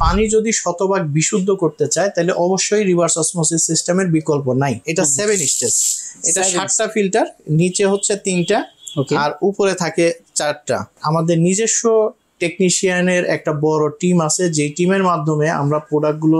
পানি যদি শতভাগ বিশুদ্ধ করতে চায় তাহলে অবশ্যই রিভার্স অসমোসিস সিস্টেমের বিকল্প নাই। এটা 7 স্টেজ, এটা 7টা ফিল্টার, নিচে হচ্ছে 3টা আর উপরে থাকে 4টা। আমাদের নিজস্ব টেকনিশিয়ানের একটা বড় টিম আছে, যে টিমের মাধ্যমে আমরা প্রোডাক্টগুলো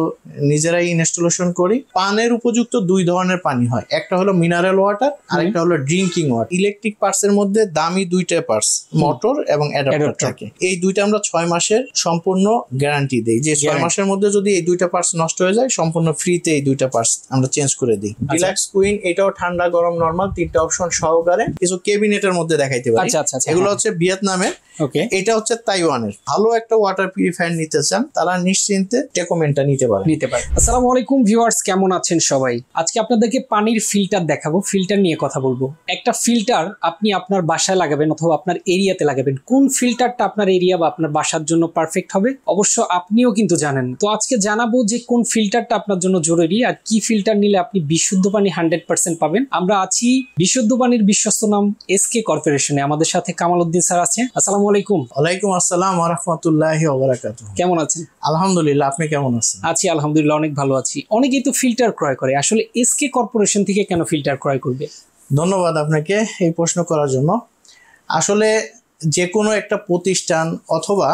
নিজেরাই ইনস্টলেশন করি। পানের উপযুক্ত 2 ধরনের পানি হয়, একটা হলো মিনারেল ওয়াটার আর একটা হলো ড্রিঙ্কিং ওয়াটার। ইলেকট্রিক পার্টস এর মধ্যে দামি 2টা পার্টস, মোটর এবং অ্যাডাপ্টার থাকে। এই 2টা আমরা 6 মাসের সম্পূর্ণ গ্যারান্টি দেই, যে 6 মাসের মধ্যে যদি এই 2টা পার্টস নষ্ট হয়ে যায় সম্পূর্ণ ফ্রিতে এই 2টা পার্টস আমরা চেঞ্জ করে দিই। রিল্যাক্স কুইন এটাও ঠান্ডা গরম নরমাল 3টা অপশন সহকারে। কিছু ক্যাবিনেটের মধ্যে দেখাইতে পারি। এগুলো হচ্ছে ভিয়েতনামের, এটা হচ্ছে তাইওয়ানের। ভালো একটা ওয়াটার পিউরিফায়ার নিতে চান তারা নিশ্চিন্তে টেকোমেন্টটা নিতে পারে। আসসালামু আলাইকুম ভিউয়ার্স, কেমন আছেন সবাই? আজকে আপনাদেরকে পানির ফিল্টার দেখাবো, ফিল্টার নিয়ে কথা বলবো। একটা ফিল্টার আপনি আপনার বাসায় লাগাবেন অথবা আপনার এরিয়াতে লাগাবেন, কোন ফিল্টারটা আপনার এরিয়া বা আপনার বাসার জন্য পারফেক্ট হবে অবশ্য আপনিও কিন্তু জানেন। তো আজকে জানাবো যে কোন ফিল্টারটা আপনার জন্য জরুরি আর কি ফিল্টার নিলে আপনি বিশুদ্ধ পানি 100% পাবেন। আমরা আছি বিশুদ্ধ পানির বিশ্বস্ত নাম এসকে কর্পোরেশনে। আমাদের সাথে কামাল উদ্দিন স্যার আছে। আসসালামু আলাইকুম। ওয়ালাইকুম আসসালাম ওয়া রাহমাতুল্লাহি ওয়া বারাকাতুহু। কেমন আছেন? আলহামদুলিল্লাহ, আপনি কেমন আছেন? আছি আলহামদুলিল্লাহ, অনেক ভালো আছি। অনেকেই তো ফিল্টার ক্রয় করে, আসলে এসকে কর্পোরেশন থেকে কেন ফিল্টার ক্রয় করবে? ধন্যবাদ আপনাকে এই প্রশ্ন করার জন্য। আসলে যে কোনো একটা প্রতিষ্ঠান অথবা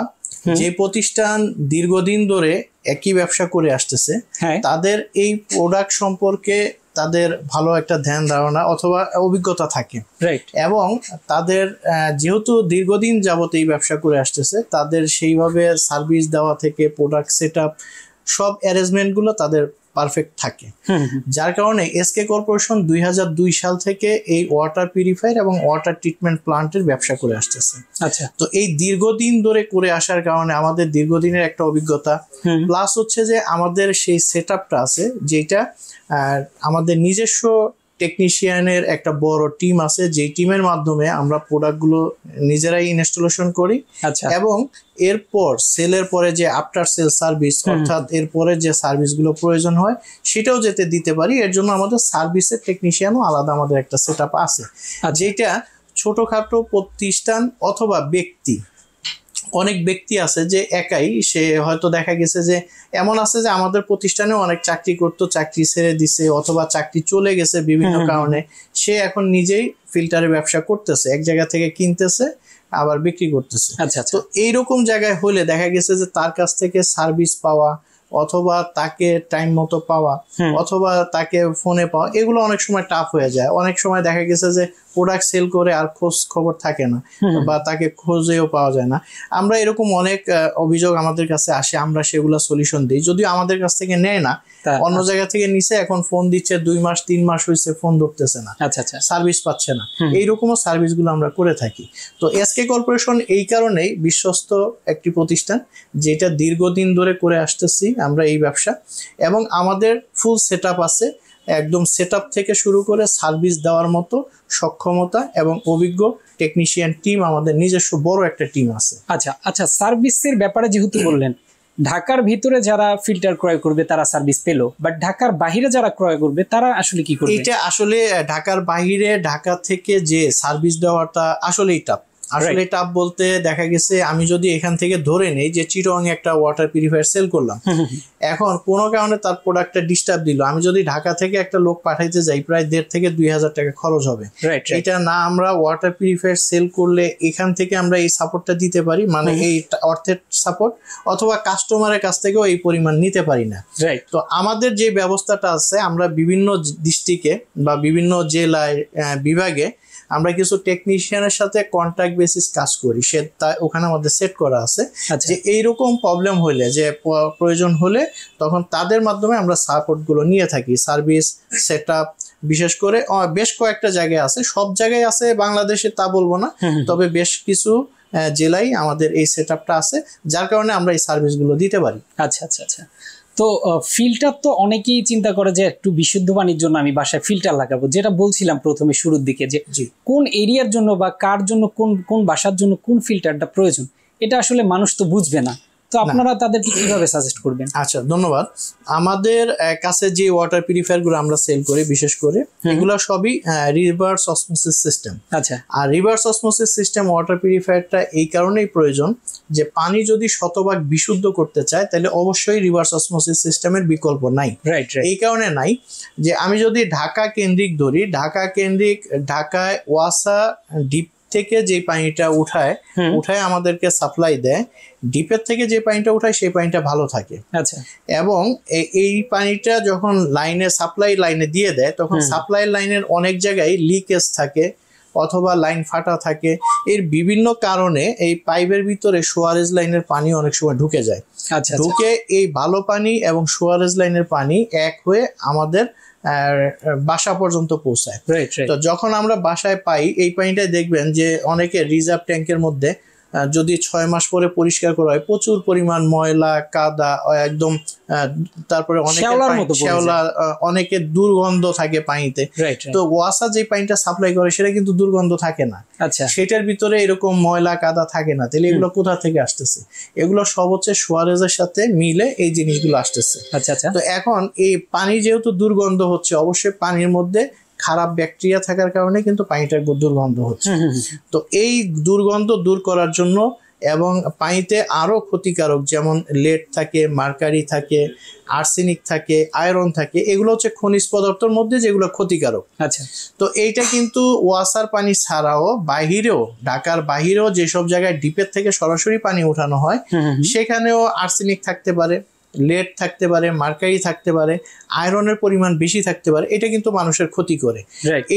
যে প্রতিষ্ঠান দীর্ঘদিন ধরে একই ব্যবসা করে আসতেছে, তাদের এই প্রোডাক্ট সম্পর্কে তাদের ভালো একটা ধ্যান ধারণা অথবা অভিজ্ঞতা থাকে, এবং তাদের যেহেতু দীর্ঘদিন যাবত এই ব্যবসা করে আসতেছে, তাদের সেইভাবে সার্ভিস দেওয়া থেকে প্রোডাক্ট সেটআপ সব অ্যারেঞ্জমেন্টগুলো তাদের পারফেক্ট থাকে। যার কারণে এসকে কর্পোরেশন 2002 সাল থেকে এই ওয়াটার পিউরিফায়ার এবং ওয়াটার ট্রিটমেন্ট প্লান্টের ব্যবসা করে আসতেছে। আচ্ছা, তো এই দীর্ঘদিন ধরে করে আসার কারণে আমাদের দীর্ঘদিনের একটা অভিজ্ঞতা, প্লাস হচ্ছে যে আমাদের সেই সেটআপটা আছে, যেটা আমাদের নিজস্ব টেকনিশিয়ানের একটা বড় টিম আছে, যে টিমের মাধ্যমে আমরা প্রোডাক্টগুলো নিজেরাই ইনস্টলেশন করি। এবং এরপর সেলের পরে যে আফটার সেল সার্ভিস, অর্থাৎ এরপরে যে সার্ভিসগুলো প্রয়োজন হয় সেটাও যেতে দিতে পারি। এর জন্য আমাদের সার্ভিসের টেকনিশিয়ানও আলাদা আমাদের একটা সেটআপ আছে, যেটা ছোটখাটো প্রতিষ্ঠান অথবা ব্যক্তি, অনেক ব্যক্তি আছে যে একাই, সে হয়তো দেখা গেছে যে এমন আছে যে আমাদের প্রতিষ্ঠানেও অনেক চাকরি করতো, চাকরি ছেড়ে দিছে অথবা চাকরি চলে গেছে বিভিন্ন কারণে, সে এখন নিজেই ফিল্টারের ব্যবসা করতেছে, এক জায়গা থেকে কিনতেছে আবার বিক্রি করতেছে। তো এইরকম জায়গায় হলে দেখা গেছে যে তার কাছ থেকে সার্ভিস পাওয়া অথবা তাকে টাইম মতো পাওয়া অথবা তাকে ফোনে পাওয়া, এগুলো অনেক সময় টাফ হয়ে যায়। অনেক সময় দেখা গেছে যে প্রোডাক্ট সেল করে আর খোঁজ খবর থাকে না বা তাকে খোঁজেও পাওয়া যায় না। আমরা এরকম অনেক অভিযোগ আমাদের কাছে আসে, আমরা সেগুলো সলিউশন দিই। যদিও আমাদের কাছ থেকে নেয় না, অন্য জায়গা থেকে নিছে, এখন ফোন দিচ্ছে 2 মাস 3 মাস হয়েছে, ফোন ধরতেছে না, সার্ভিস পাচ্ছে না। এইরকমও সার্ভিসগুলো আমরা করে থাকি। তো এসকে কর্পোরেশন এই কারণেই বিশ্বস্ত একটি প্রতিষ্ঠান, যেটা দীর্ঘদিন ধরে করে আসতেছি আমরা এই ব্যবসা, এবং আমাদের ফুল সেটআপ আছে, একদম সেটআপ থেকে শুরু করে সার্ভিস দেওয়ার মতো সক্ষমতা এবং অভিজ্ঞ টেকনিশিয়ান টিম, আমাদের নিজস্ব বড় একটা টিম আছে। আচ্ছা, সার্ভিসের ব্যাপারে যেহেতু বললেন, ঢাকার ভিতরে যারা ফিল্টার ক্রয় করবে তারা সার্ভিস পেলো, বাট ঢাকার বাইরে যারা ক্রয় করবে তারা আসলে কি করবে? এটা আসলে ঢাকার বাইরে, ঢাকা থেকে যে সার্ভিস দেওয়াটা আসলেই টাফ। আসলে টাফ বলতে দেখা গেছে, আমি যদি এখান থেকে ধরে নেই যে চিটং একটা ওয়াটার পিউরিফায়ার সেল করলাম, এখন কোনো কারণে তার প্রোডাক্টটা ডিস্টার্ব দিল, আমি যদি ঢাকা থেকে একটা লোক পাঠাইতে যাই প্রায় 1,500 থেকে 2,000 টাকা খরচ হবে। এটা না আমরা ওয়াটার পিউরিফায়ার সেল করলে এখান থেকে আমরা এই সাপোর্টটা দিতে পারি, মানে এই অর্থের সাপোর্ট, অথবা কাস্টমারের কাছ থেকেও এই পরিমাণ নিতে পারি না। তো আমাদের যে ব্যবস্থাটা আছে, আমরা বিভিন্ন ডিস্ট্রিক্টে বা বিভিন্ন জেলায় বিভাগে আমরা কিছু টেকনিশিয়ানের সাথে কন্ট্রাক্ট বেসিস কাজ করি, ওখানে আমাদের সেট করা আছে যে এইরকম প্রবলেম হলে, যে প্রয়োজন হলে তখন তাদের মাধ্যমে আমরা সাপোর্টগুলো নিয়ে থাকি। সার্ভিস সেটআপ বিশেষ করে বেশ কয়েকটা জায়গায় আছে, সব জায়গায় আছে বাংলাদেশে তা বলবো না, তবে বেশ কিছু জেলায় আমাদের এই সেটআপটা আছে, যার কারণে আমরা এই সার্ভিসগুলো দিতে পারি। আচ্ছা। তো ফিল্টার তো অনেকেই চিন্তা করে যে একটু বিশুদ্ধ পানির জন্য আমি বাসায় ফিল্টার লাগাবো, যেটা বলছিলাম প্রথমে শুরুর দিকে, যে কোন এরিয়ার জন্য বা কার জন্য, কোন বাসার জন্য কোন ফিল্টারটা প্রয়োজন, এটা আসলে মানুষ তো বুঝবে না। তো তো আপনারা তাদেরকে কিভাবে সাজেস্ট করবেন? আচ্ছা, ধন্যবাদ। আমাদের কাছে যে ওয়াটার পিউরিফায়ার গুলো আমরা সেল করি, বিশেষ করে এগুলো সবই রিভার্স অসমোসিস সিস্টেম। আচ্ছা। আর রিভার্স অসমোসিস সিস্টেম ওয়াটার পিউরিফায়ারটা এই কারণেই প্রয়োজন যে পানি যদি শতভাগ বিশুদ্ধ করতে চায় তাহলে অবশ্যই রিভার্স অসমোসিস সিস্টেমের বিকল্প নাই। রাইট। এই কারণে নাই যে আমি যদি ঢাকা কেন্দ্রিক ধরি, ঢাকায় ওয়াসা ডিপ থেকে যে পানিটা উঠায় আমাদেরকে সাপ্লাই দেয়, ডিপের থেকে যে পানিটা উঠায় সেই পানিটা ভালো থাকে। আচ্ছা। এবং এই পানিটা যখন সাপ্লাই লাইনে দিয়ে দেয় তখন সাপ্লাই লাইনের অনেক জায়গায় লিকেজ থাকে অথবা লাইন ফাটা থাকে। এর বিভিন্ন কারণে এই পাইপের ভিতরে সোয়ারেজ লাইনের পানি অনেক সময় ঢুকে যায়। আচ্ছা। ঢুকে এই ভালো পানি এবং সোয়ারেজ লাইনের পানি এক হয়ে আমাদের বাসা পর্যন্ত পৌঁছায়। তো যখন আমরা বাসায় পাই এই পানিটা দেখবেন যে অনেকে রিজার্ভ ট্যাঙ্কের মধ্যে যদি 6 মাস পরে পরিষ্কার করা হয় প্রচুর পরিমাণ ময়লা কাদা একদম, তারপরে শ্যাওলা, অনেকের দুর্গন্ধ থাকে পানিতে। তো ওয়াসা যে পানিটা সাপ্লাই করে সেটা কিন্তু দুর্গন্ধ থাকে না। আচ্ছা। সেটার ভিতরে এরকম ময়লা কাদা থাকে না। তাহলে এগুলো কোথা থেকে আসতেছে? এগুলো সব হচ্ছে সোয়ারেজের সাথে মিলে এই জিনিসগুলো আসতেছে। আচ্ছা। তো এখন এই পানি যেহেতু দুর্গন্ধ হচ্ছে, অবশ্যই পানির মধ্যে খারাপ ব্যাকটেরিয়া থাকার কারণে কিন্তু পানিটা দুর্গন্ধ হচ্ছে। তো এই দুর্গন্ধ দূর করার জন্য এবং পানিতে আরো ক্ষতিকারক যেমন লেড থাকে, মার্কারি থাকে, আর্সেনিক থাকে, আয়রন থাকে, এগুলো হচ্ছে খনিজ পদার্থের মধ্যে যেগুলো ক্ষতিকারক। আচ্ছা। তো এইটা কিন্তু ওয়াসার পানি ছাড়াও ঢাকার বাহিরেও যেসব জায়গায় ডিপের থেকে সরাসরি পানি উঠানো হয় সেখানেও আর্সেনিক থাকতে পারে, লেড থাকতে পারে, মার্কারি থাকতে পারে, আয়রনের পরিমাণ বেশি থাকতে পারে। এটা কিন্তু মানুষের ক্ষতি করে।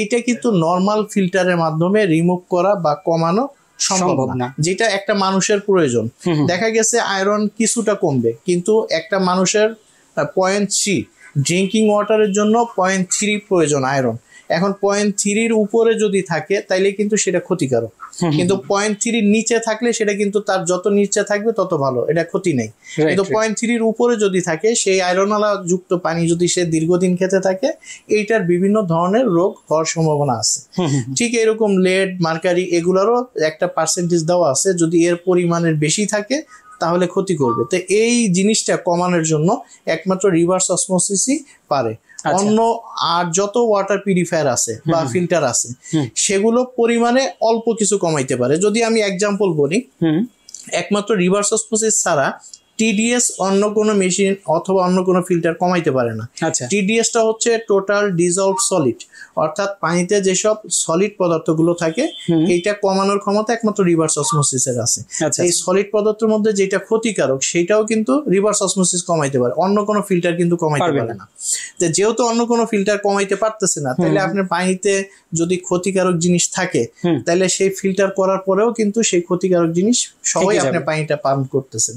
এইটা কিন্তু নর্মাল ফিল্টারের মাধ্যমে রিমুভ করা বা কমানো সম্ভব না, যেটা একটা মানুষের প্রয়োজন। দেখা গেছে আয়রন কিছুটা কমবে, কিন্তু একটা মানুষের 0.3 ড্রিঙ্কিং ওয়াটারের জন্য 0.3 প্রয়োজন আয়রন। এখন 0.3 উপরে যদি থাকে তাইলে কিন্তু সেটা ক্ষতিকারক, কিন্তু 0.3 নিচে থাকলে সেটা কিন্তু তার যত নিচে থাকবে তত ভালো, এটা ক্ষতি নেই। কিন্তু 0.3 উপরে যদি থাকে সেই আয়রনওয়ালা যুক্ত পানি যদি সে দীর্ঘদিন খেতে থাকে এইটার বিভিন্ন ধরনের রোগ হওয়ার সম্ভাবনা আছে। ঠিক এরকম লেড, মার্কারি এগুলোরও একটা পার্সেন্টেজ দেওয়া আছে, যদি এর পরিমাণের বেশি থাকে তাহলে ক্ষতি করবে। তো এই জিনিসটা কমানোর জন্য একমাত্র রিভার্স অসমোসিসই পারে। অন্য আর যত ওয়াটার পিউরিফায়ার আছে বা ফিল্টার আছে সেগুলো পরিমাণে অল্প কিছু কমাইতে পারে। যদি আমি এক্সাম্পল বলি, একমাত্র রিভার্স অসমোসিস ছাড়া টিডিএস অন্য কোনো মেশিন অথবা অন্য কোনো ফিল্টার কমাইতে পারে না। টিডিএসটা হচ্ছে টোটাল ডিজলভ সলিড, অর্থাৎ পানিতে যেসব সলিড পদার্থগুলো থাকে এইটা কমানোর ক্ষমতা একমাত্র রিভার্স অসমোসিসের আছে। এই সলিড পদার্থের মধ্যে যেটা ক্ষতিকারক সেটাও কিন্তু রিভার্স অসমোসিস কমাইতে পারে, অন্য কোনো ফিল্টার কিন্তু কমাইতে পারে না। তো যেহেতু অন্য কোনো ফিল্টার কমাইতে পারতেছে না, তাহলে আপনার পানিতে যদি ক্ষতিকারক জিনিস থাকে তাহলে সেই ফিল্টার করার পরেও কিন্তু সেই ক্ষতিকারক জিনিস সবাই আপনার পানিটা পান করতেছেন।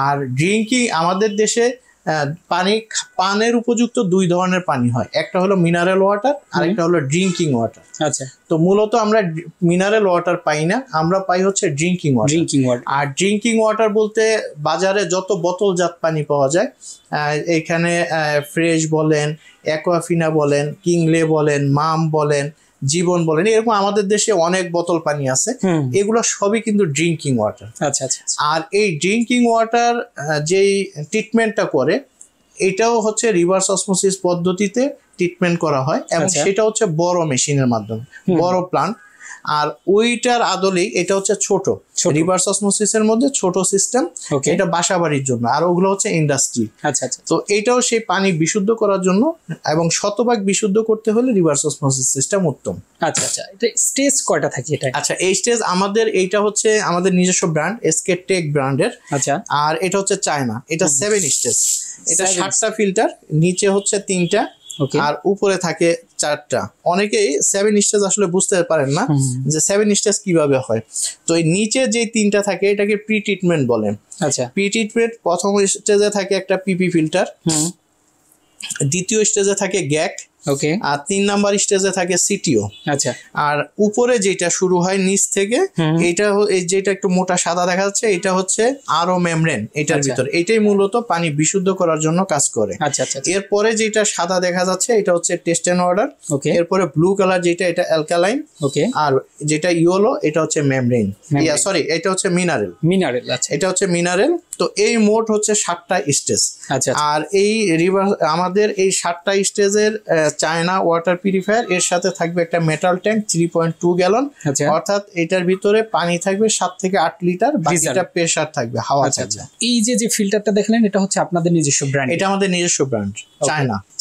আর ড্রিঙ্কিং, আমাদের দেশে পানের উপযুক্ত 2 ধরনের পানি হয়, একটা হলো মিনারেল ওয়াটার আর একটা হলো ড্রিঙ্কিং ওয়াটার। আচ্ছা। তো মূলত আমরা মিনারেল ওয়াটার পাই না, আমরা পাই হচ্ছে ড্রিঙ্কিং ওয়াটার। আর ড্রিঙ্কিং ওয়াটার বলতে বাজারে যত বোতলজাত পানি পাওয়া যায়, এখানে ফ্রেশ বলেন, অ্যাকোয়াফিনা বলেন, কিংলে বলেন, মাম বলেন, জীবন বলেন, এরকম আমাদের দেশে অনেক বোতল পানি আছে, এগুলো সবই কিন্তু ড্রিঙ্কিং ওয়াটার। আচ্ছা। আর এই ড্রিঙ্কিং ওয়াটার যেই ট্রিটমেন্টটা করে এটাও হচ্ছে রিভার্স অসমোসিস পদ্ধতিতে ট্রিটমেন্ট করা হয়, এবং সেটা হচ্ছে বড় মেশিনের মাধ্যমে, বড় প্লান্ট। আর ওইটার আদলেই এটা হচ্ছে ছোট রিভার্স অসমোসিসের মধ্যে ছোট সিস্টেম, এটা বাসা বাড়ির জন্য, আর ওগুলো হচ্ছে ইন্ডাস্ট্রি। আচ্ছা। তো এটাও সেই পানি বিশুদ্ধ করার জন্য, এবং শতভাগ বিশুদ্ধ করতে হলে রিভার্স অসমোসিস সিস্টেম উত্তম। আচ্ছা। এটা স্টেজ কয়টা থাকে এটা? আচ্ছা, এই স্টেজ আমাদের এইটা হচ্ছে আমাদের নিজস্ব ব্র্যান্ড এসকে টেক ব্র্যান্ডের। আচ্ছা। আর এটা হচ্ছে চায়না, এটা 7 স্টেজ। এটা 7টা ফিল্টার, নিচে হচ্ছে 3টা আর উপরে থাকে 4টা। অনেকেই 7 স্টেজ আসলে বুঝতে পারেন না যে 7 স্টেজ কিভাবে হয়। তো এই নিচে যে 3টা থাকে এটাকে প্রি ট্রিটমেন্ট বলে। আচ্ছা। প্রি ট্রিটমেন্ট প্রথম স্টেজে থাকে একটা পিপি ফিল্টার, দ্বিতীয় স্টেজে থাকে গ্যাক, ওকে। আর 3 নাম্বার স্টেজে থাকে সিটিও। আচ্ছা। আর উপরে যেটা শুরু হয় নিচ থেকে, এটা এই যেটা একটু মোটা সাদা দেখা যাচ্ছে, এটা হচ্ছে আরো মেমব্রেন এটার ভিতর, এটাই মূলত পানি বিশুদ্ধ করার জন্য কাজ করে। আচ্ছা আচ্ছা। এরপরে যেটা সাদা দেখা যাচ্ছে এটা হচ্ছে টেস্ট এন্ড অর্ডার। ওকে। এরপরে ব্লু কালার যেটা, এটা অ্যালকালাইন। ওকে। আর যেটা ইয়েলো এটা হচ্ছে মেমব্রেন, সরি এটা হচ্ছে মিনারেল। মিনারেল, আচ্ছা, এটা হচ্ছে মিনারেল। তো এই মোট হচ্ছে 7টা স্টেজ। আচ্ছা। আর এই আমাদের এই 7টা স্টেজের চায়না ওয়াটার পিউরিফায়ার, এর সাথে থাকবে একটা মেটাল ট্যাঙ্ক 3.2 গ্যালন, অর্থাৎ এটার ভিতরে পানি থাকবে 7 থেকে 8 লিটার, বাকিটা প্রেসার থাকবে, হাওয়া থাকবে। এই যে ফিল্টারটা দেখলেন এটা হচ্ছে আপনাদের নিজস্ব ব্র্যান্ড? এটা আমাদের নিজস্ব ব্র্যান্ড,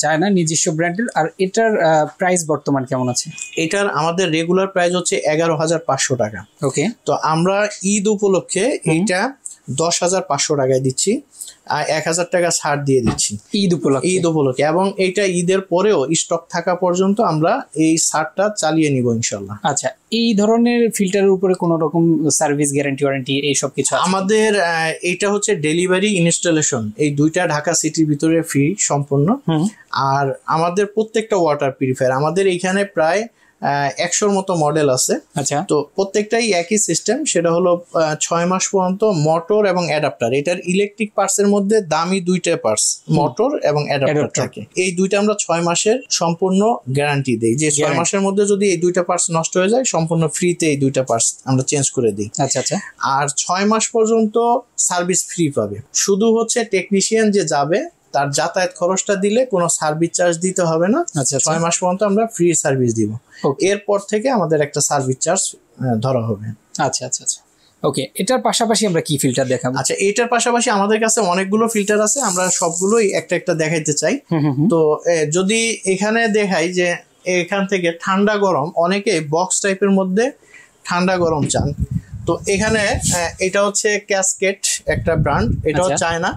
চায়না নিজস্ব ব্র্যান্ডের। আর এটার প্রাইস বর্তমান কেমন আছে? এটার আমাদের রেগুলার প্রাইস হচ্ছে 11,500 টাকা। ওকে। তো আমরা ঈদ উপলক্ষে এইটা 10,500 টাকায় দিচ্ছি, আর 1,000 টাকা ছাড় দিয়ে দিচ্ছি ঈদ উপলক্ষে। এবং এইটা ঈদের পরেও স্টক থাকা পর্যন্ত আমরা এই ছাড়টা চালিয়ে নিব ইনশাল্লাহ। আচ্ছা, এই ধরনের ফিল্টারের উপরে কোনো রকম সার্ভিস গ্যারান্টি ওয়ারেন্টি এইসব কিছু? আমাদের এটা হচ্ছে ডেলিভারি, ইনস্টলেশন এই দুইটা ঢাকা সিটির ভিতরে ফ্রি সম্পূর্ণ। আর আমাদের প্রত্যেকটা ওয়াটার পিউরিফায়ার, আমাদের এখানে প্রায় 100-র মতো মডেল আছে। আচ্ছা। তো প্রত্যেকটাই একই সিস্টেম, সেটা হলো 6 মাস পর্যন্ত মোটর এবং অ্যাডাপ্টার। এটার ইলেকট্রিক পার্টস এর মধ্যে দামি দুইটা পার্টস, মোটর এবং অ্যাডাপ্টার থাকে। এই দুইটা আমরা 6 মাসের সম্পূর্ণ গ্যারান্টি দেই, যে 6 মাসের মধ্যে যদি এই দুইটা পার্টস নষ্ট হয়ে যায় সম্পূর্ণ ফ্রিতে এই দুইটা পার্টস আমরা চেঞ্জ করে দিই। আচ্ছা আচ্ছা। আর 6 মাস পর্যন্ত সার্ভিস ফ্রি পাবে, শুধু হচ্ছে টেকনিশিয়ান যে যাবে তার যাতায়াত খরচটা দিলে কোনো সার্ভিস চার্জ দিতে হবে না। 6 মাস পর্যন্ত আমরা ফ্রি সার্ভিস দিব, এরপর থেকে আমাদের একটা সার্ভিস চার্জ ধরা হবে। আচ্ছা আচ্ছা আচ্ছা। ওকে, এটার পাশাপাশি আমরা কি ফিল্টার দেখাবো? আচ্ছা, এটার পাশাপাশি আমাদের কাছে অনেকগুলো ফিল্টার আছে, আমরা সবগুলোই একটা একটা দেখাইতে চাই। তো যদি এখানে দেখাই যে এখান থেকে ঠান্ডা গরম, অনেকে বক্স টাইপের মধ্যে ঠান্ডা গরম চান, তো এখানে এটা হচ্ছে ক্যাসকেট একটা ব্র্যান্ড, এটাও চায়না,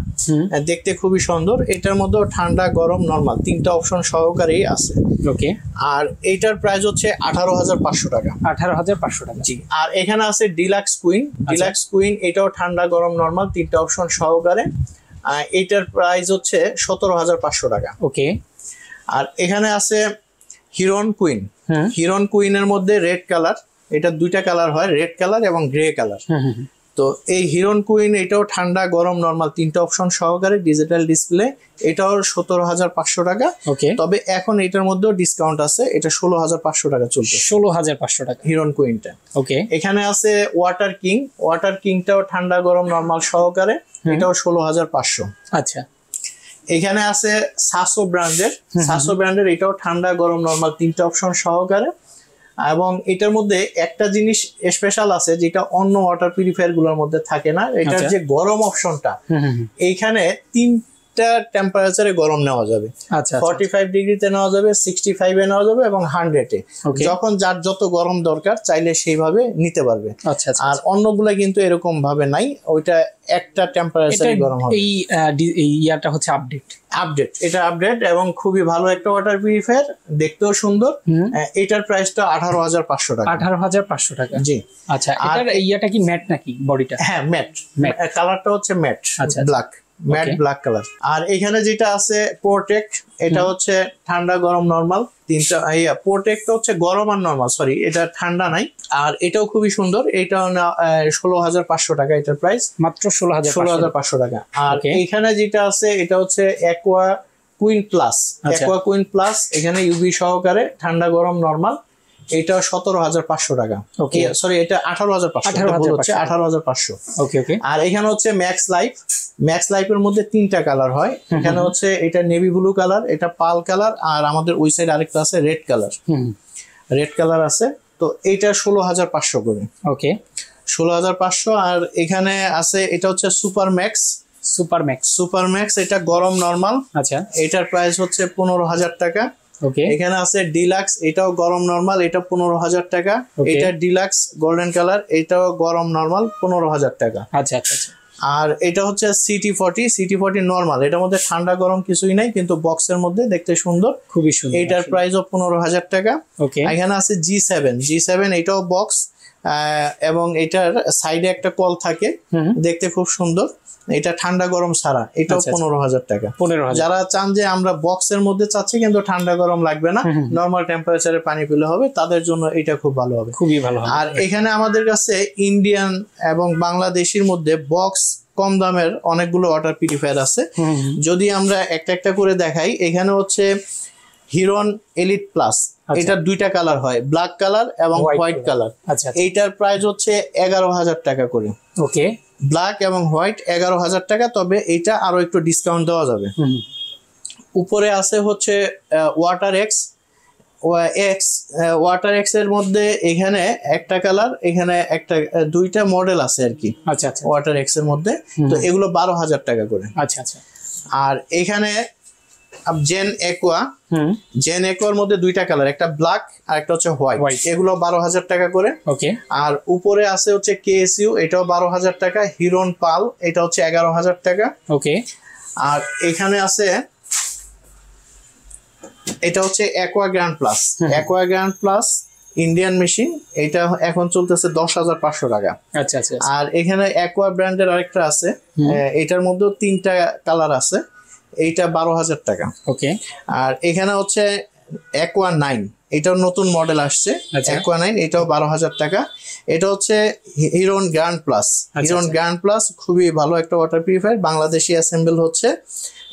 দেখতে খুবই সুন্দর। এটার মধ্যে ঠান্ডা গরম নরমাল 3টা অপশন সহকারেই আছে। ওকে। আর এইটার প্রাইস হচ্ছে 18,500 টাকা। 18,500 টাকা, জি। আর এখানে আছে ডিলাক্স কুইন, এটাও ঠান্ডা গরম নরমাল 3টা অপশন সহকারে, এটার প্রাইস হচ্ছে 17,500 টাকা। ওকে। আর এখানে আছে হিরন কুইনের মধ্যে রেড কালার, এটা দুইটা কালার হয়, রেড কালার এবং গ্রে কালার। তো এই হিরন কুইন এটাও ঠান্ডা গরম নরমাল 3টা অপশন সহকারে, ডিজিটাল ডিসপ্লে, এটাও 17,500 টাকা। তবে এখন এটার মধ্যেও ডিসকাউন্ট আছে, এটা 16,500 টাকা চলছে। 16,500 টাকা হিরন কুইনটা। ওকে। এখানে আছে ওয়াটার কিংটাও ঠান্ডা গরম নরমাল সহকারে, এটাও 16,500। আচ্ছা। এখানে আছে সাসো ব্র্যান্ডের, এটাও ঠান্ডা গরম নরমাল 3টা অপশন সহকারে। এবং এটার মধ্যে একটা জিনিস স্পেশাল আছে যেটা অন্য ওয়াটার পিউরিফায়ার গুলোর মধ্যে থাকে না, এটার যে গরম অপশনটা, এইখানে 3টা টেম্পারেচারে গরম নেওয়া যাবে। 45 ডিগ্রিতে নেওয়া যাবে, 65 এ নেওয়া যাবে এবং 100 এ। যখন যার যত গরম দরকার চাইলে সেইভাবে নিতে পারবে। আর অন্যগুলা কিন্তু এরকম ভাবে নাই, ওইটা একটা টেম্পারেচারে গরম হবে। এই ইয়াটা হচ্ছে এটা আপডেট এবং খুবই ভালো একটা ওয়াটার পিউরিফায়ার, দেখতেও সুন্দর। এটার প্রাইসটা 18,500 টাকা। 18,500 টাকা, জি। আচ্ছা, এটার ইয়াটা কি ম্যাট নাকি বডিটা? হ্যাঁ, ম্যাট। কালারটা হচ্ছে ম্যাট ব্ল্যাক কালার। আর এখানে যেটা আছে প্রোটেক্ট, এটা হচ্ছে ঠান্ডা গরম নরমাল 3টা। প্রোটেক্ট হচ্ছে গরম আর নরমাল, সরি এটা ঠান্ডা নাই। আর এটাও খুবই সুন্দর, এটাও 16,500 টাকা এটার প্রাইস, মাত্র 16,500 টাকা। আর এখানে যেটা আছে এটা হচ্ছে অ্যাকোয়া কুইন প্লাস, এখানে ইউভি সহকারে ঠান্ডা গরম নরমাল, এটা 17,500 টাকা। সরি, এটা 18,500। আর এখানে হচ্ছে ম্যাক্স লাইফের মধ্যে 3টা কালার হয়। এখানে হচ্ছে এটা নেভি ব্লু কালার, এটা পাল কালার, আর আমাদের ওই সাইড আরেকটা আছে রেড কালার আছে। তো এইটা 16,500 করে। ওকে, 16,500। আর এখানে আছে এটা হচ্ছে সুপার ম্যাক্স, এটা গরম নরমাল। আচ্ছা, এটার প্রাইস হচ্ছে 15,000 টাকা। এখানে আছে ডিলাক্স, এটাও গরম নরমাল, এটা 15,000 টাকা। এটা ডিলাক্স গোল্ডেন কালার, এটাও গরম নরমাল 15,000 টাকা। আচ্ছা আচ্ছা। আর এটা হচ্ছে সিটি40 নরমাল, এটার মধ্যে ঠান্ডা গরম কিছুই নাই, কিন্তু বক্সের মধ্যে দেখতে সুন্দর, খুবই সুন্দর। এটার প্রাইসও 15,000 টাকা। এখানে আছে G7, এটাও বক্স, এবং এটার সাইডে একটা কল থাকে, দেখতে খুব সুন্দর। এটা ঠান্ডা গরম ছাড়া, এটাও 15,000 টাকা। 15,000। যারা চান যে আমরা বক্সের মধ্যে চাচ্ছি কিন্তু ঠান্ডা গরম লাগবে না, নর্মাল টেম্পারেচারে পানি পেলে হবে, তাদের জন্য এটা খুব ভালো হবে, খুবই ভালো হবে। আর এখানে আমাদের কাছে ইন্ডিয়ান এবং বাংলাদেশির মধ্যে বক্স কম দামের অনেকগুলো ওয়াটার পিউরিফায়ার আছে। যদি আমরা একটা একটা করে দেখাই, এখানে হচ্ছে হিরন এলিট প্লাস, এটার দুইটা কালার হয়, ব্ল্যাক কালার এবং হোয়াইট কালার। এইটার প্রাইস হচ্ছে 11,000 টাকা করে। ওকে, ব্ল্যাক এবং হোয়াইট 11,000 টাকা, তবে এইটা আরো একটু ডিসকাউন্ট দেওয়া যাবে। উপরে আছে হচ্ছে ওয়াটার এক্স। ওয়াটার এক্স এর মধ্যে এখানে একটা কালার, এখানে একটা, দুইটা মডেল আছে আর কি। আচ্ছা আচ্ছা, ওয়াটার এক্স এর মধ্যে, তো এগুলো 12,000 টাকা করে। আচ্ছা আচ্ছা। আর এখানে জেন একোয়া, জেন একোয়ার মধ্যে দুইটা কালার, একটা ব্ল্যাক আর একটা হচ্ছে হোয়াইট, এগুলো 12,000 টাকা করে। ওকে, আর উপরে আছে হচ্ছে কেএসইউ, এটাও 12,000 টাকা। হিরন পাল, এটা হচ্ছে 11,000 টাকা। ওকে, আর এখানে আছে, এটা হচ্ছে aqua grand plus. Aqua grand plus Indian machine, এটা এখন চলতেছে 10,500 টাকা। আচ্ছা আচ্ছা। আর এখানে অ্যাকোয়া ব্র্যান্ডের আরেকটা আছে, এটার মধ্যেও 3টা কালার আছে, এইটা 12,000 টাকা। ওকে, আর এখানে হচ্ছে অ্যাকোয়া 9, এটাও নতুন মডেল আসছে, অ্যাকোয়া 9, এটাও 12,000 টাকা। এটা হচ্ছে হিরন গ্র্যান্ড প্লাস। হিরন গ্র্যান্ড প্লাস খুবই ভালো একটা ওয়াটার পিউরিফায়ার, বাংলাদেশি অ্যাসেম্বল হচ্ছে,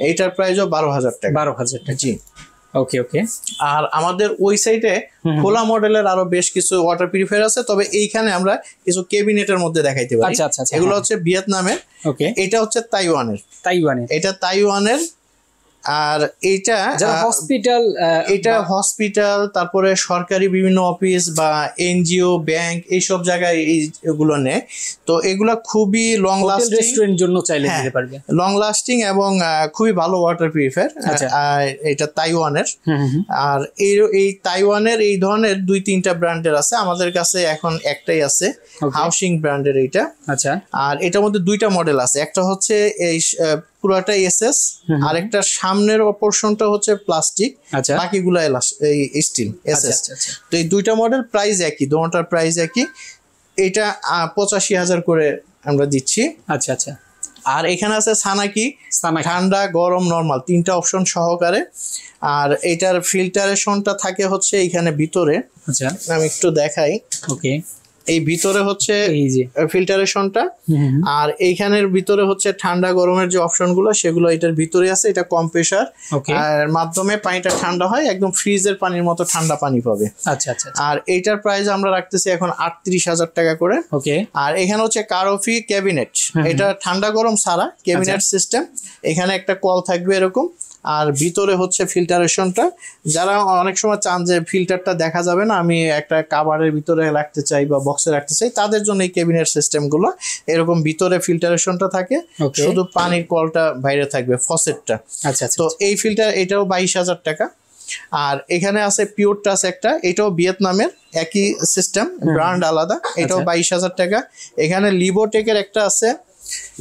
এইটার প্রাইসও 12,000 টাকা। 12,000 টাকা, জি। ওকে ওকে। আর আমাদের ওই সাইডে খোলা মডেলের আরো বেশ কিছু ওয়াটার পিউরিফায়ার আছে, তবে এইখানে আমরা কিছু ক্যাবিনেটের মধ্যে দেখাইতে পারি। আচ্ছা আচ্ছা, এগুলো হচ্ছে ভিয়েতনামের। ওকে, এটা হচ্ছে তাইওয়ানের। এটা তাইওয়ানের। আর এইটা হসপিটাল, এটা হসপিটাল, তারপরে সরকারি বিভিন্ন অফিস বা এনজিও, ব্যাংক, এইসব জায়গায় এগুলো নেয়। তো এগুলা খুবই লং লাস্টিং, রেস্টুরেন্ট জন্য চাইলে দিতে পারবে, লং লাস্টিং এবং খুবই ভালো ওয়াটার পিউরিফায়ার। এটা তাইওয়ানের। আর এই তাইওয়ানের এই ধরনের 2-3টা ব্র্যান্ডের আছে, আমাদের কাছে এখন একটাই আছে, হাউসিং ব্র্যান্ডের এইটা। আচ্ছা। আর এটার মধ্যে 2টা মডেল আছে, একটা হচ্ছে এই পুরাটা এসএস, আর একটা সামনের পোরশনটা হচ্ছে প্লাস্টিক, বাকিগুলো এই স্টিল এসএস। তো এই 2টা মডেল প্রাইস একই, দুটোটার প্রাইস একই। এটা 85,000 করে আমরা দিচ্ছি। আচ্ছা আচ্ছা। আর এখানে আছে সানাকি, ঠান্ডা গরম নরমাল 3টা অপশন সহকারে। আর এটার ফিল্টারেশনটা থাকে হচ্ছে এইখানে ভিতরে। আচ্ছা, আমি একটু দেখাই। ওকে, এই ভিতরে হচ্ছে এই যে ফিল্টারেশনটা, আর এইখানের ভিতরে হচ্ছে ঠান্ডা গরমের যে অপশনগুলো সেগুলো এটার ভিতরে আছে। এটা কম্প্রেসার আর মাধ্যমে পানিটা ঠান্ডা হয়, একদম ফ্রিজের পানির মতো ঠান্ডা পানি পাবে। আচ্ছা আচ্ছা। আর এইটার প্রাইস আমরা রাখতেছি এখন 38,000 টাকা করে। ওকে। আর এখানে হচ্ছে কারোফি ক্যাবিনেট, এটা ঠান্ডা গরম ছাড়া ক্যাবিনেট সিস্টেম, এখানে একটা কল থাকবে এরকম, আর ভিতরে হচ্ছে ফিল্টারেশনটা। যারা অনেক সময় চান যে ফিল্টারটা দেখা যাবে না, আমি একটা কাভারের ভিতরে রাখতে চাই বা বক্সে রাখতে চাই, তাদের জন্য এই ক্যাবিনেট সিস্টেমগুলো এরকম ভিতরে ফিল্টারেশনটা থাকে, শুধু পানির কলটা বাইরে থাকবে, ফসেটটা। আচ্ছা। তো এই ফিল্টার, এটাও 22,000 টাকা। আর এখানে আছে পিওর টাচ একটা, এটাও ভিয়েতনামের, একই সিস্টেম, ব্র্যান্ড আলাদা, এটাও 22,000 টাকা। এখানে লিবোটেকের একটা আছে,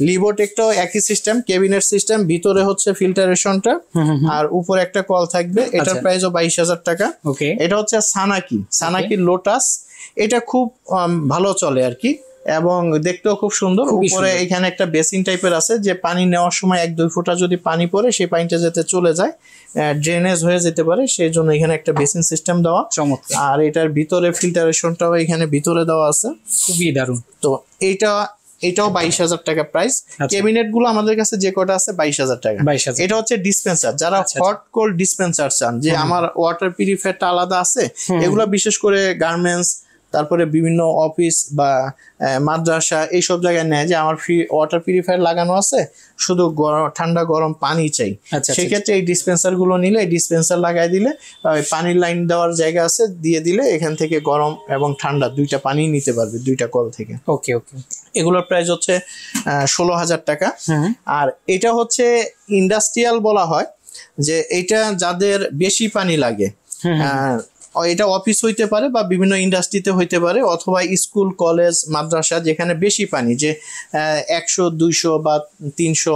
লিবোটেকটাও একই সিস্টেম, ক্যাবিনেট সিস্টেম, ভিতরে হচ্ছে ফিল্টারেশনটা আর উপরে একটা কল থাকবে, এটার প্রাইসও 22,000 টাকা। এটা হচ্ছে সানাকি লোটাস, এটা খুব ভালো চলে আর কি, এবং দেখতেও খুব সুন্দর। উপরে এখানে একটা বেসিন টাইপের আছে, যে পানি নেওয়ার সময় 1-2 ফোঁটা যদি পানি পড়ে সেই পানিটা যাতে চলে যায়, ড্রেনেজ হয়ে যেতে পারে, সেই জন্য এখানে একটা বেসিন সিস্টেম দেওয়া। চমৎকার। আর এটার ভিতরে ফিল্টারেশনটাও এখানে ভিতরে দেওয়া আছে, খুবই দারুণ। তো এটাও 22,000 টাকা প্রাইস। ক্যাবিনেট গুলো আমাদের কাছে যে কটা আছে 22,000 টাকা। এটা হচ্ছে ডিসপেন্সার, যারা হট কোল্ড ডিসপেন্সার চান, যে আমার ওয়াটার পিউরিফায়ারটা আলাদা আছে, এগুলো বিশেষ করে গার্মেন্টস, তারপরে বিভিন্ন অফিস বা মাদ্রাসা এইসব জায়গায় নেয়, যে আমার ওয়াটার পিউরিফায়ার লাগানো আছে, শুধু ঠান্ডা গরম পানি চাই, সেক্ষেত্রে এই ডিসপেন্সার গুলো নিলে, এই ডিসপেন্সার লাগাই দিলে, পানির লাইন দেওয়ার জায়গা আছে, দিয়ে দিলে এখান থেকে গরম এবং ঠান্ডা 2টা পানি নিতে পারবে 2টা কল থেকে। ওকে ওকে। এগুলোর প্রাইস হচ্ছে 16,000 টাকা। আর এটা হচ্ছে ইন্ডাস্ট্রিয়াল বলা হয়, যে এটা যাদের বেশি পানি লাগে, এটা অফিস হইতে পারে বা বিভিন্ন ইন্ডাস্ট্রিতে হইতে পারে, অথবা স্কুল কলেজ মাদ্রাসা, যেখানে বেশি পানি, যে 100, 200 বা 300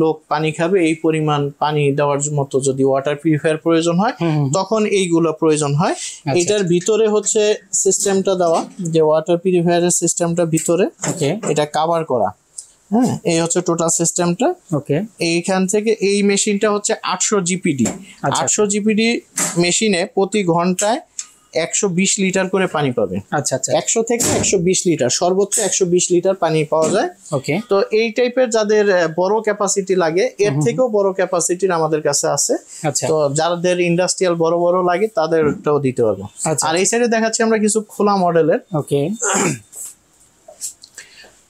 লোক পানি খাবে এই পরিমাণ পানি দেওয়ার মতো যদি ওয়াটার পিউরিফায়ার প্রয়োজন হয় তখন এইগুলো প্রয়োজন হয়। এটার ভিতরে হচ্ছে সিস্টেমটা দেওয়া, যে ওয়াটার পিউরিফায়ারের সিস্টেমটা ভিতরে এটা কভার করা। হ্যাঁ, এই হচ্ছে টোটাল সিস্টেমটা। ওকে, এইখান থেকে এই মেশিনটা হচ্ছে 800 জিপিডি। 800 জিপিডি মেশিনে প্রতি ঘন্টায় 120 লিটার করে পানি পাবে। আচ্ছা আচ্ছা, 100 থেকে 120 লিটার, সর্বোচ্চ 120 লিটার পানি পাওয়া যায়। ওকে, তো এই টাইপের যাদের বড় ক্যাপাসিটি লাগে, এর থেকেও বড় ক্যাপাসিটির আমাদের কাছে আছে। আচ্ছা, তো যাদের ইন্ডাস্ট্রিয়াল বড় বড় লাগে তাদেরটাও দিতে পারবো। আর এই সাইডে দেখাচ্ছি আমরা কিছু খোলা মডেলের। ওকে,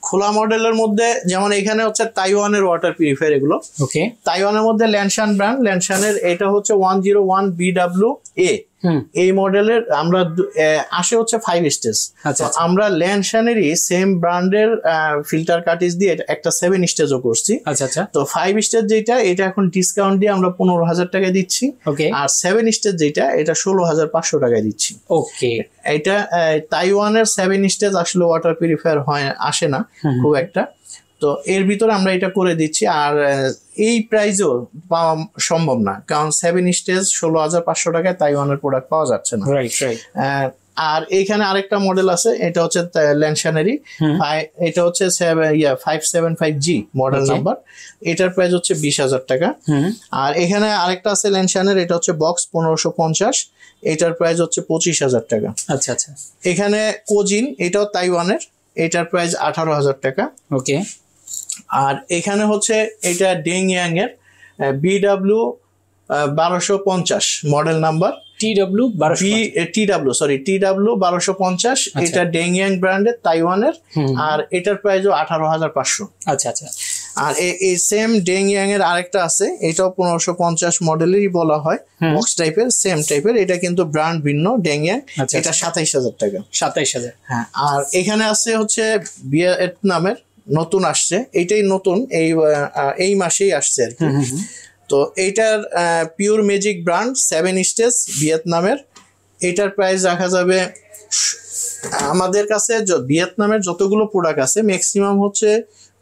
খোলা মডেলের মধ্যে যেমন এখানে হচ্ছে তাইওয়ানের ওয়াটার পিউরিফায়ার এগুলো। ওকে, তাইওয়ানের মধ্যে ল্যানশান ব্র্যান্ড, ল্যানশানের এটা হচ্ছে 101 BWA। এই মডেলের আমরা আসে হচ্ছে 5 স্টেজ। আমরা ল্যানশানেরই সেম ব্র্যান্ডের ফিল্টার কার্টিজ দিয়ে একটা 7 স্টেজও করছি। আচ্ছা আচ্ছা, তো 5 স্টেজ যেটা, এটা এখন ডিসকাউন্ট দিয়ে আমরা 15,000 টাকায় দিচ্ছি। ওকে, আর 7 স্টেজ যেটা, এটা 16,500 টাকায় দিচ্ছি। ওকে, এটা তাইওয়ানের 7 স্টেজ আসলে ওয়াটার পিউরিফায়ার আসে না খুব একটা, তো এর ভিতরে আমরা এটা করে দিচ্ছি। আর এই প্রাইসও পাওয়া সম্ভব না, কারণ 7 স্টেজ 16,500 টাকায় তাইওয়ানের প্রোডাক্ট পাওয়া যাচ্ছে না। Right right. আর এইখানে আরেকটা মডেল আছে, এটা হচ্ছে ল্যানশানেরই, এটা হচ্ছে 575G মডেল নাম্বার। এটার প্রাইস হচ্ছে 20,000 টাকা। আর এখানে আরেকটা আছে ল্যানশানের, এটা হচ্ছে বক্স 1550, এটার প্রাইস হচ্ছে 25,000 টাকা। আচ্ছা আচ্ছা। এখানে কোজিন, এটাও তাইওয়ানের, এটার প্রাইস 18,000 টাকা। ওকে। আর এখানে হচ্ছে এটা ডেংয়াং এর BW 1250 মডেল নাম্বার, TW 1250, এটা ডেংয়াং ব্র্যান্ডের তাইওয়ানের। আর এটার প্রাইসও 18,500। আচ্ছা আচ্ছা। আর এই সেম ডেংয়াং এর আরেকটা আছে, এটাও 1550 মডেলেরই বলা হয়, বক্স টাইপের, সেম টাইপের, এটা কিন্তু ব্র্যান্ড ভিন্ন ডেংয়াং। এটা 27,000 টাকা। 27,000। হ্যাঁ। আর এখানে আছে হচ্ছে ভিয়েতনামের, নতুন আসছে, এইটাই নতুন, এই মাসেই আসছে আর কি। তো এইটার পিওর ম্যাজিক ব্র্যান্ড 7 স্টেজ ভিয়েতনামের, এটার প্রাইস রাখা যাবে আমাদের কাছে। ভিয়েতনামের যতগুলো প্রোডাক্ট আছে ম্যাক্সিমাম হচ্ছে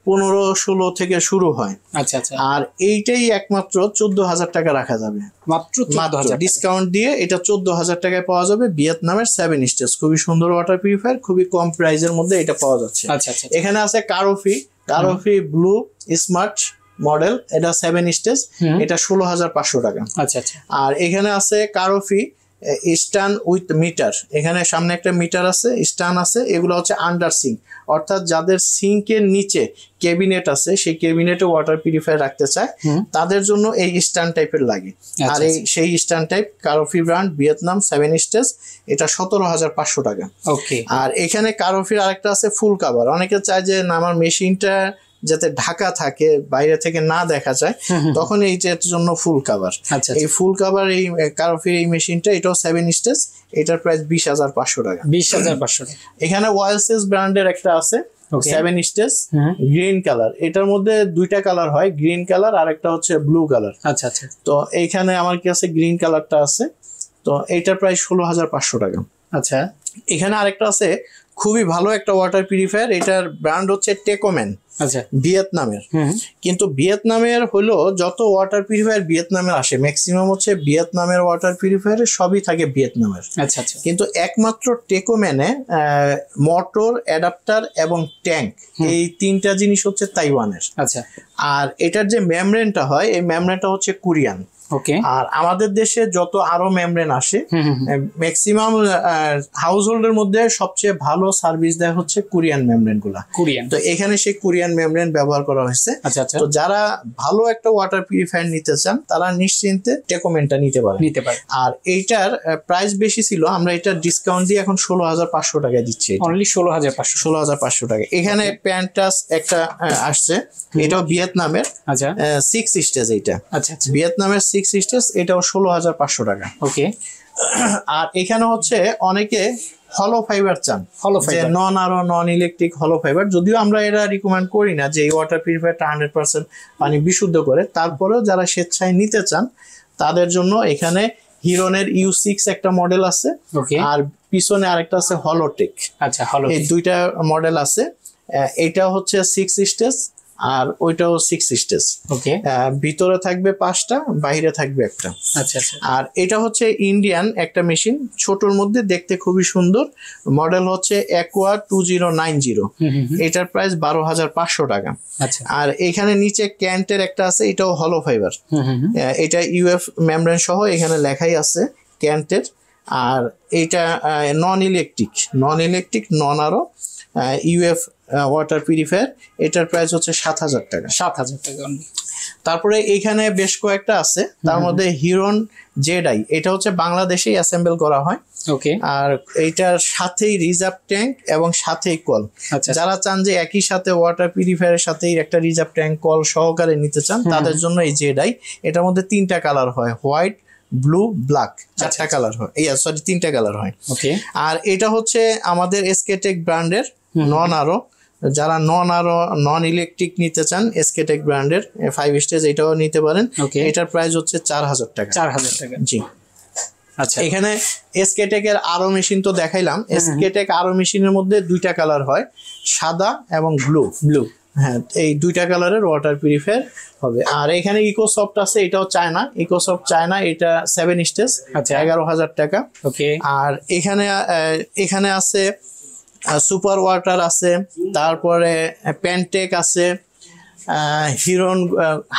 15-16 থেকে শুরু হয়। আচ্ছা আচ্ছা। আর এইটাই একমাত্র 14,000 টাকা রাখা যাবে, মাত্র 14,000 ডিসকাউন্ট দিয়ে এটা 14,000 টাকায় পাওয়া যাবে। ভিয়েতনামের 7 স্টেজ, খুবই সুন্দর ওয়াটার পিউরিফায়ার, খুবই কম প্রাইসের মধ্যে এটা পাওয়া যাচ্ছে। আচ্ছা আচ্ছা। এখানে আছে কারোফি ব্লু স্মার্ট মডেল, এটা 7 স্টেজ, এটা 16,500 টাকা। আচ্ছা আচ্ছা। আর এখানে আছে কারোফি স্টান উইথ মিটার, এখানে সামনে একটা মিটার আছে, স্টান আছে, এগুলো হচ্ছে আন্ডার সিঙ্ক, অর্থাৎ যাদের সিঙ্কের নিচে ক্যাবিনেট আছে, সেই ক্যাবিনেটে ওয়াটার পিউরিফায়ার রাখতে চায়, তাদের জন্য এই স্টান টাইপের লাগে। আর সেই স্টান টাইপ কারোফি ব্র্যান্ড ভিয়েতনাম 7 স্টেজ, এটা 17,500 টাকা। ওকে। আর এখানে কারোফির আরেকটা আছে ফুল কাভার, অনেকে চায় যে না আমার মেশিনটা যাতে ঢাকা থাকে, বাইরে থেকে না দেখা যায়, তখন এইটার জন্য ফুল কাভার। এই ফুল কাভার এই কারোফির এই মেশিনটা, এটাও 7 স্টেজ, এটার প্রাইস 20,500 টাকা। 20,500 টাকা। এখানে ওয়াইলসেস ব্র্যান্ডের একটা আছে 7 স্টেজ গ্রিন কালার, এটার মধ্যে দুইটা কালার হয়, গ্রিন কালার আর একটা হচ্ছে ব্লু কালার। আচ্ছা আচ্ছা। তো এইখানে আমার কাছে গ্রিন কালারটা আছে, তো এইটার প্রাইস 16,500 টাকা। আচ্ছা। এখানে আরেকটা আছে খুবই ভালো একটা ওয়াটার পিউরিফায়ার, এটার ব্র্যান্ড হচ্ছে টেকোম্যান, আচ্ছা, ভিয়েতনামের। কিন্তু ভিয়েতনামের হলো যত ওয়াটার পিউরিফায়ার ভিয়েতনামের আসে, ম্যাক্সিমাম হচ্ছে ভিয়েতনামের ওয়াটার পিউরিফায়ার সবই থাকে ভিয়েতনামের। আচ্ছা আচ্ছা। কিন্তু একমাত্র টেকোম্যানে মোটর, অ্যাডাপ্টার এবং ট্যাঙ্ক, এই 3টা জিনিস হচ্ছে তাইওয়ানের। আচ্ছা। আর এটার যে মেমব্রেনটা হয়, এই মেমব্রেনটা হচ্ছে কোরিয়ান। ওকে। আর আমাদের দেশে যত আরো মেমব্রেন আসে, ম্যাক্সিমাম হাউস হোল্ডের মধ্যে সবচেয়ে ভালো সার্ভিস দেয় হচ্ছে কোরিয়ান মেমব্রেন গুলা, কোরিয়ান। তো এখানে সেই কোরিয়ান মেমব্রেন ব্যবহার করা হয়েছে। আচ্ছা আচ্ছা। তো যারা ভালো একটা ওয়াটার পিউরিফায়ার নিতে চান, তারা নিশ্চিন্তে টেকোমেনটা নিতে পারে। আর এইটার প্রাইস বেশি ছিল, আমরা এটা ডিসকাউন্ট দিয়ে এখন 16,500 টাকায় দিচ্ছি। অনলি 16,500 টাকা। এখানে প্যান্টাস একটা আসছে, এটাও ভিয়েতনামের। আচ্ছা। 6 স্টেজ এইটা। আচ্ছা। ভিয়েতনামের 6 স্টেজ, এটাও 16,500 টাকা। ওকে। আর এখানে হচ্ছে অনেকে হলো ফাইবার চান, নন ইলেকট্রিক হলো ফাইবার, যদিও আমরা এটা রিকমেন্ড করি না যে এই ওয়াটার পিউরিফায়ারটা 100% পানি বিশুদ্ধ করে, তারপরেও যারা স্বেচ্ছায় নিতে চান তাদের জন্য এখানে হিরনের U6 একটা মডেল আছে, আর পিছনে আরেকটা আছে হলোটেক। আচ্ছা, এই দুইটা মডেল আছে। এটা হচ্ছে 6 স্টেজ, আর ওইটাও 6 স্টেজ। ওকে, ভিতরে থাকবে 5টা, বাইরে থাকবে একটা। আচ্ছা আচ্ছা। আর এটা হচ্ছে ইন্ডিয়ান একটা মেশিন, ছোটর মধ্যে, দেখতে খুবই সুন্দর। মডেল হচ্ছে অ্যাকোয়া 2090। এটার প্রাইস 12,500 টাকা। আচ্ছা, আর এখানে নিচে ক্যান্টের একটা আছে, এটাও হলো ফাইবার। এটা ইউএফ মেমব্রেন সহ, এখানে লেখাই আছে ক্যান্টের। আর এটা নন ইলেকট্রিক নন আরো ইউএফ ওয়াটার পিউরিফায়ার। এটার প্রাইস হচ্ছে 7,000 টাকা। 7,000 টাকা। তারপরে এখানে বেশ কয়েকটা আছে, তার মধ্যে হিরন জেডাই, এটা হচ্ছে বাংলাদেশেই অ্যাসেম্বল করা হয়। ওকে, আর এইটার সাথেই রিজার্ভ ট্যাঙ্ক এবং সাথেই কল। আচ্ছা, যারা চান যে একই সাথে ওয়াটার পিউরিফায়ারের সাথেই একটা রিজার্ভ ট্যাঙ্ক কল সহকারে নিতে চান, তাদের জন্য এই জেডাই। এটার মধ্যে 3টা কালার হয়, হোয়াইট, ব্লু, ব্ল্যাক, 4টা কালার হয়, 3টা কালার হয়। ওকে, আর এটা হচ্ছে আমাদের এসকেটেক ব্র্যান্ডের নন আরো। যারা নন ইলেকট্রিক নিতে চান এসকেটেক ব্র্যান্ডের 5 স্টেজ, এটাও নিতে পারেন। এটার প্রাইস হচ্ছে 4,000 টাকা। 4,000 টাকা, জি। আচ্ছা, এখানে এসকেটেক এর আরো মেশিন তো দেখাইলাম। এসকেটেক আরো মেশিনের মধ্যে 2টা কালার হয়, সাদা এবং ব্লু। হ্যাঁ, এই 2টা কালারের ওয়াটার পিউরিফায়ার হবে। আর এখানে ইকোসফট আছে, এটাও চায়না, ইকোসফট চায়না, এটা 7 স্টেজ, 11,000 টাকা। ওকে, আর এখানে আছে সুপার ওয়াটার আছে, তারপরে প্যান্টেক আছে, হিরন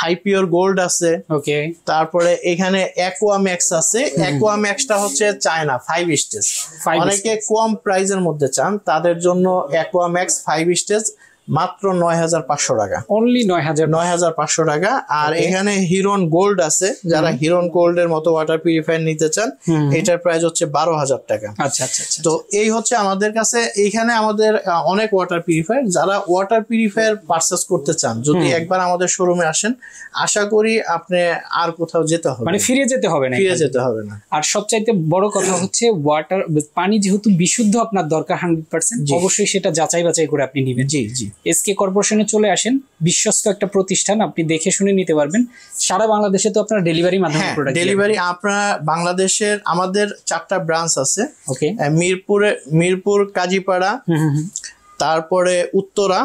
হাইপিওর গোল্ড আছে। ওকে, তারপরে এখানে অ্যাকোয়াম্যাক্স আছে। অ্যাকোয়াম্যাক্সটা হচ্ছে চায়না 5 স্টেজ। অনেকে কম প্রাইজের মধ্যে চান, তাদের জন্য অ্যাকোয়াম্যাক্স 5 স্টেজ মাত্র 9,500 টাকা। অনলি 9,500 টাকা। আর এখানে হিরন গোল্ড আছে, যারা হিরন গোল্ড এর মতো ওয়াটার পিউরিফায়ার নিতে চান, এটার প্রাইস হচ্ছে 12,000 টাকা। আচ্ছা আচ্ছা। তো এই হচ্ছে আমাদের কাছে। এইখানে আমাদের অনেক ওয়াটার পিউরিফায়ার, যারা ওয়াটার পিউরিফায়ার পারচেস করতে চান, যদি একবার আমাদের শোরুমে আসেন, আশা করি আপনি আর কোথাও যেতে হবে, মানে ফিরে যেতে হবে না। আর সবচাইতে বড় কথা হচ্ছে ওয়াটার, পানি যেহেতু বিশুদ্ধ আপনার দরকার 100%, অবশ্যই সেটা যাচাই বাছাই করে আপনি নেবেন। জি জি। এসকে কর্পোরেশনে চলে আসেন, বিশ্বস্ত একটা প্রতিষ্ঠান, আপনি দেখে শুনে নিতে পারবেন। সারা বাংলাদেশে তো আপনারা ডেলিভারি মাধ্যমে প্রোডাক্ট ডেলিভারি, আপনারা বাংলাদেশের আমাদের 4টা ব্রাঞ্চ আছে। ওকে, মিরপুর, কাজীপাড়া, তারপরে উত্তরা,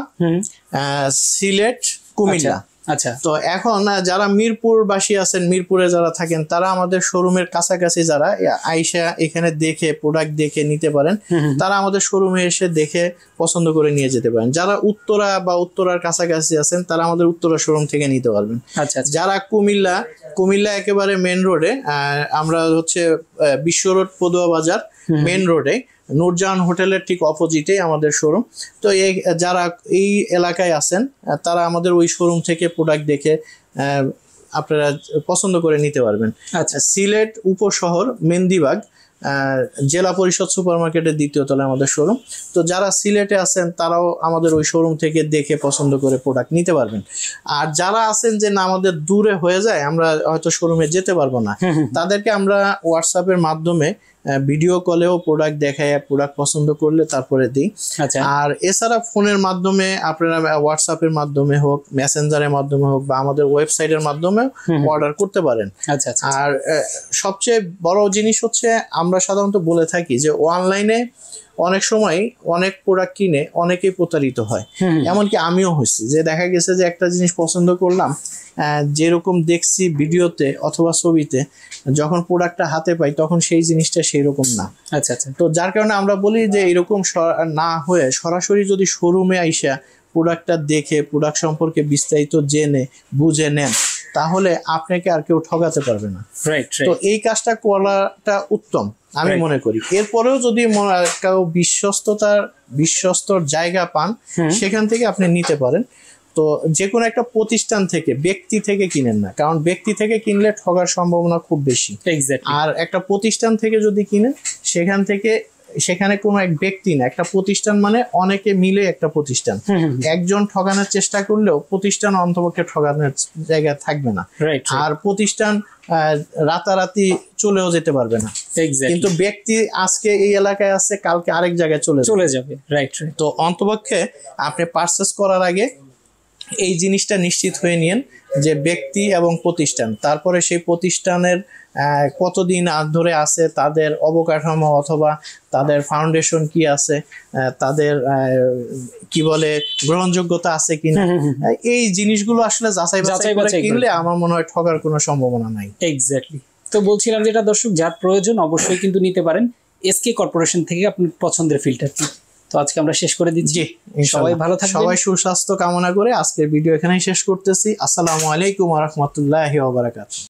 সিলেট, কুমিল্লা। আচ্ছা, তো এখন যারা মিরপুরবাসী আছেন, মিরপুরে যারা থাকেন, তারা আমাদের শোরুমের কাছাকাছি যারা আইসা এখানে দেখে প্রোডাক্ট দেখে নিতে পারেন, তারা আমাদের শোরুমে এসে দেখে পছন্দ করে নিয়ে যেতে পারেন। যারা উত্তরা বা উত্তরার কাছাকাছি আছেন, তারা আমাদের উত্তরা শোরুম থেকে নিতে পারবেন। আচ্ছা, যারা কুমিল্লা একেবারে মেন রোডে, আমরা হচ্ছে বিশ্ব রোড, পদুয়া বাজার মেন রোডে, নূরজাহান হোটেলের ঠিক অপোজিটে আমাদের শোরুম। তো যারা এই এলাকায় আছেন, তারা আমাদের ওই শোরুম থেকে প্রোডাক্ট দেখে আপনারা পছন্দ করে নিতে পারবেন। আচ্ছা, সিলেট উপশহর মেন্দিবাগ জেলা পরিষদ সুপারমার্কেটের 2য় তলায় আমাদের শোরুম। তো যারা সিলেটে আছেন, তারাও আমাদের ওই শোরুম থেকে দেখে পছন্দ করে প্রোডাক্ট নিতে পারবেন। আর যারা আছেন যে না আমাদের দূরে হয়ে যায়, আমরা হয়তো শোরুমে যেতে পারবো না, তাদেরকে আমরা হোয়াটসঅ্যাপের মাধ্যমে ভিডিও কলেও প্রোডাক্ট দেখায়, প্রোডাক্ট পছন্দ করলে তারপরে দিই। আর এছাড়া ফোনের মাধ্যমে আপনারা হোয়াটসঅ্যাপের মাধ্যমে হোক, মেসেঞ্জারের মাধ্যমে হোক, বা আমাদের ওয়েবসাইটের মাধ্যমে অর্ডার করতে পারেন। আর সবচেয়ে বড় জিনিস হচ্ছে, আমরা সাধারণত বলে থাকি যে অনলাইনে অনেক সময় অনেক প্রোডাক্ট কিনে অনেকেই প্রতারিত হয়। এমনকি আমিও হয়েছি, যে দেখা গেছে যে একটা জিনিস পছন্দ করলাম, যেরকম দেখছি ভিডিওতে অথবা ছবিতে, যখন প্রোডাক্টটা হাতে পাই তখন সেই জিনিসটা সেই রকম না। আচ্ছা আচ্ছা। তো যার কারণে আমরা বলি যে এরকম না হয়ে সরাসরি যদি শোরুমে আইসা প্রোডাক্টটা দেখে, প্রোডাক্ট সম্পর্কে বিস্তারিত জেনে বুঝে নেন, তাহলে আপনাকে আর কেউ ঠকাতে পারবে না। তো এই কাজটা করাটা উত্তম আমি মনে করি। এরপরেও যদি কেউ বিশ্বস্তর জায়গা পান, সেখান থেকে আপনি নিতে পারেন। তো যে কোনো একটা প্রতিষ্ঠান থেকে, ব্যক্তি থেকে কিনেন না, কারণ ব্যক্তি থেকে কিনলে ঠকার সম্ভাবনা খুব বেশি। আর একটা প্রতিষ্ঠান থেকে যদি কিনেন, সেখানে কোনো এক ব্যক্তি না, একটা প্রতিষ্ঠান মানে অনেকে মিলে একটা প্রতিষ্ঠান। একজন ঠকানোর চেষ্টা করলেও প্রতিষ্ঠান অন্তপক্ষে ঠকানোর জায়গা থাকবে না। আর প্রতিষ্ঠান রাতারাতি চলেও যেতে পারবে না। কিন্তু ব্যক্তি আজকে এই এলাকায় আছে, কালকে আরেক জায়গায় চলে যাবে। তো অন্তপক্ষে আপনি পারচেস করার আগে এই জিনিসটা নিশ্চিত হয়ে নিন যে ব্যক্তি এবং প্রতিষ্ঠান, তারপরে সেই প্রতিষ্ঠানের কতদিন ধরে আছে, তাদের অবকাঠামো অথবা তাদের ফাউন্ডেশন কি আছে, তাদের কি বলে গ্রহণযোগ্যতা আছে কিনা, এই জিনিসগুলো আসলে যাচাই বাছাই করে কিনলে আমার মনে হয় ঠকার কোনো সম্ভাবনা নাই। এক্স্যাক্টলি। তো বলছিলাম যেটা দর্শক, যার প্রয়োজন অবশ্যই কিন্তু নিতে পারেন এসকে কর্পোরেশন থেকে আপনার পছন্দের ফিল্টারটি। তো আজকে আমরা শেষ করে দিচ্ছি। সবাই ভালো থাকবেন, সবাই সুস্বাস্থ্য কামনা করে আজকের ভিডিও এখানেই শেষ করতেছি। আসসালামু আলাইকুম ওয়া রাহমাতুল্লাহি ওয়া বারাকাতুহু।